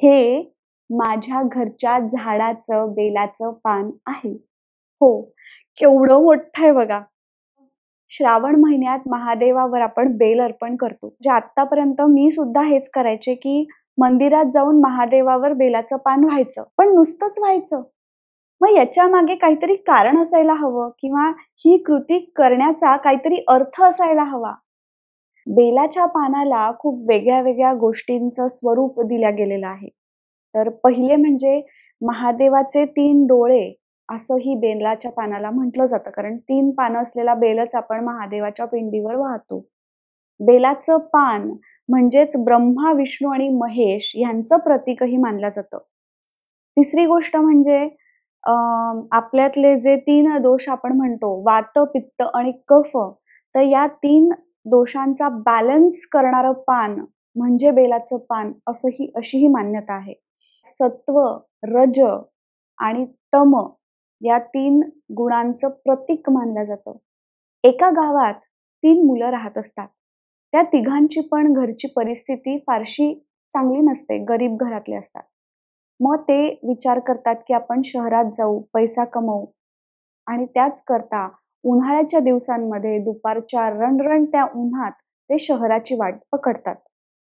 हे माझ्या घरच्या झाडाचं बेलाचं पान आहे. हो, केवढं मोठं आहे बघा. श्रावण महिन्यात महादेवावर आपण बेल अर्पण करतो. जे आतापर्यंत मी सुद्धा हेच करायचे की मंदिरात जाऊन महादेवावर बेलाचं पान व्हायचं, पण नुसतंच व्हायचं. मग याच्या मागे काहीतरी कारण असायला हवं किंवा ही कृती करण्याचा काहीतरी अर्थ असायला हवा. बेलाच्या पानाला खूप वेगळ्या वेगळ्या गोष्टींचं स्वरूप दिल्या गेलेलं आहे. तर पहिले म्हणजे महादेवाचे 3 डोळे असंही बेलाच्या पानाला म्हटलं जातं, कारण 3 पानं असलेला बेलच आपण महादेवाच्या पिंडीवर वाहतो. बेलाचं पान म्हणजेच ब्रह्मा, विष्णू आणि महेश यांचं प्रतीकही मानलं जातं. तिसरी गोष्ट म्हणजे आपल्यातले जे 3 दोष आपण म्हणतो, वात, पित्त आणि कफ, तर या 3 दोषांचा बॅलन्स करणारं पान म्हणजे बेलाचं पान अशीही मान्यता आहे. सत्व, रज आणि तम या 3 गुणांचं प्रतीक मानलं जातं. एका गावात 3 मुलं राहत असतात. त्या तिघांची पण घरची परिस्थिती फारशी चांगली नसते, गरीब घरातले असतात. मग ते विचार करतात की आपण शहरात जाऊ, पैसा कमवू आणि त्याच करता उन्हाळ्याच्या दिवसांमध्ये दुपारच्या रणरणत्या उन्हात ते शहराची वाट पकडतात.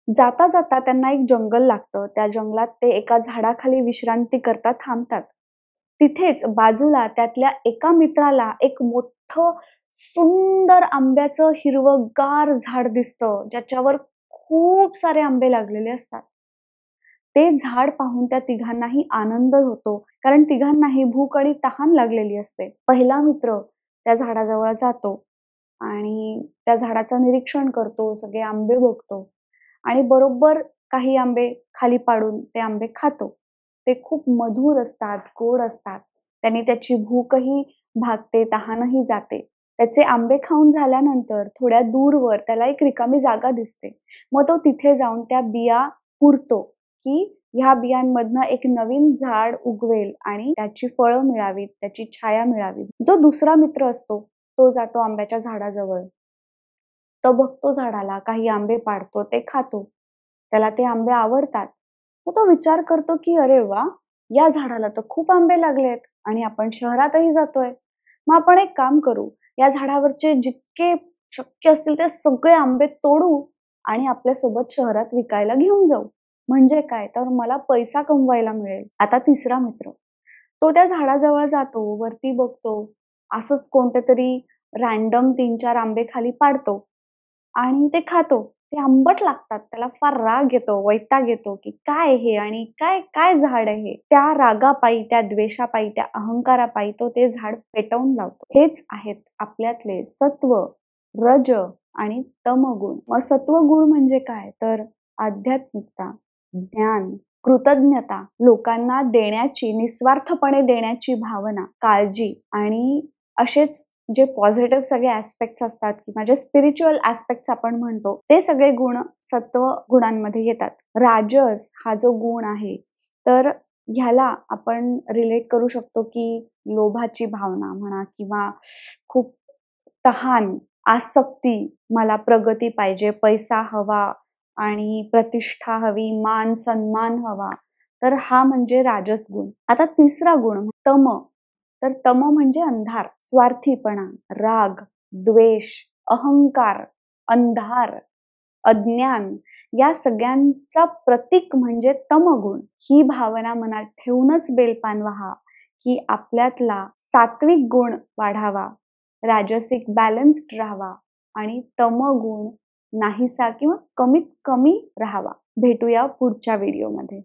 जाता जाता त्यांना एक जंगल लागतं. त्या जंगलात ते एका झाडाखाली विश्रांती करता थांबतात. तिथेच बाजूला त्यातल्या एका मित्राला एक मोठं सुंदर आंब्याचं हिरवंगार झाड दिसतं, ज्याच्यावर खूप सारे आंबे लागलेले असतात. ते झाड पाहून त्या तिघांनाही आनंद होतो, कारण तिघांनाही भूक आणि तहान लागलेली असते. पहिला मित्र त्या झाडाजवळ जातो आणि त्या झाडाचं निरीक्षण करतो, सगळे आंबे बघतो आणि बरोबर काही आंबे खाली पाडून ते आंबे खातो. ते खूप मधुर असतात, गोड असतात. त्याने त्याची भूकही भागते, तहानही जाते. त्याचे आंबे खाऊन झाल्यानंतर थोड्या दूरवर त्याला एक रिकामी जागा दिसते. मग तो तिथे जाऊन त्या बिया पुरतो की ह्या बियांमधनं एक नवीन झाड उगवेल आणि त्याची फळं मिळावीत, त्याची छाया मिळावी. जो दुसरा मित्र असतो तो जातो आंब्याच्या झाडाजवळ. तो बघतो झाडाला, काही आंबे पाडतो, ते खातो. त्याला ते आंबे आवडतात. मग तो विचार करतो की अरे वा, या झाडाला तर खूप आंबे लागलेत आणि आपण शहरातही जातोय. मग आपण एक काम करू, या झाडावरचे जितके शक्य असतील ते सगळे आंबे तोडू आणि आपल्यासोबत शहरात विकायला घेऊन जाऊ. म्हणजे काय, तर मला पैसा कमवायला मिळेल. आता तिसरा मित्र तो त्या झाडाजवळ जातो, वरती बघतो, असंच कोणते तरी रॅन्डम 3-4 आंबे खाली पाडतो आणि ते खातो. ते आंबट लागतात. त्याला फार राग येतो, वैताग येतो की काय हे आणि काय काय झाड आहे हे. त्या रागापायी, त्या द्वेषापायी, त्या अहंकारापायी तो ते झाड पेटवून लावतो. हेच आहेत आपल्यातले सत्व, रज आणि तमगुण. मग सत्वगुण म्हणजे काय, तर आध्यात्मिकता, ज्ञान, कृतज्ञता, लोकांना देण्याची, निस्वार्थपणे देण्याची भावना, काळजी आणि असेच जे पॉझिटिव्ह सगळे ऍस्पेक्ट्स असतात किंवा जे स्पिरिच्युअल ऍस्पेक्ट्स आपण म्हणतो, ते सगळे गुण सत्व गुणांमध्ये येतात. राजस हा जो गुण आहे, तर ह्याला आपण रिलेट करू शकतो की लोभाची भावना म्हणा किंवा खूप तहान, आसक्ती, मला प्रगती पाहिजे, पैसा हवा आणि प्रतिष्ठा हवी, मान सन्मान हवा, तर हा म्हणजे राजस गुण. आता तिसरा गुण तम, तर तम म्हणजे अंधार, स्वार्थीपणा, राग, द्वेष, अहंकार, अंधार, अज्ञान या सगळ्यांचा प्रतीक म्हणजे तमगुण. ही भावना मनात ठेवूनच बेलपान व्हा की आपल्यातला सात्विक गुण वाढावा, राजसिक बॅलन्स्ड राहावा आणि तमगुण नाहीसा किंवा कमीत कमी राहावा. भेटूया पुढच्या व्हिडिओमध्ये.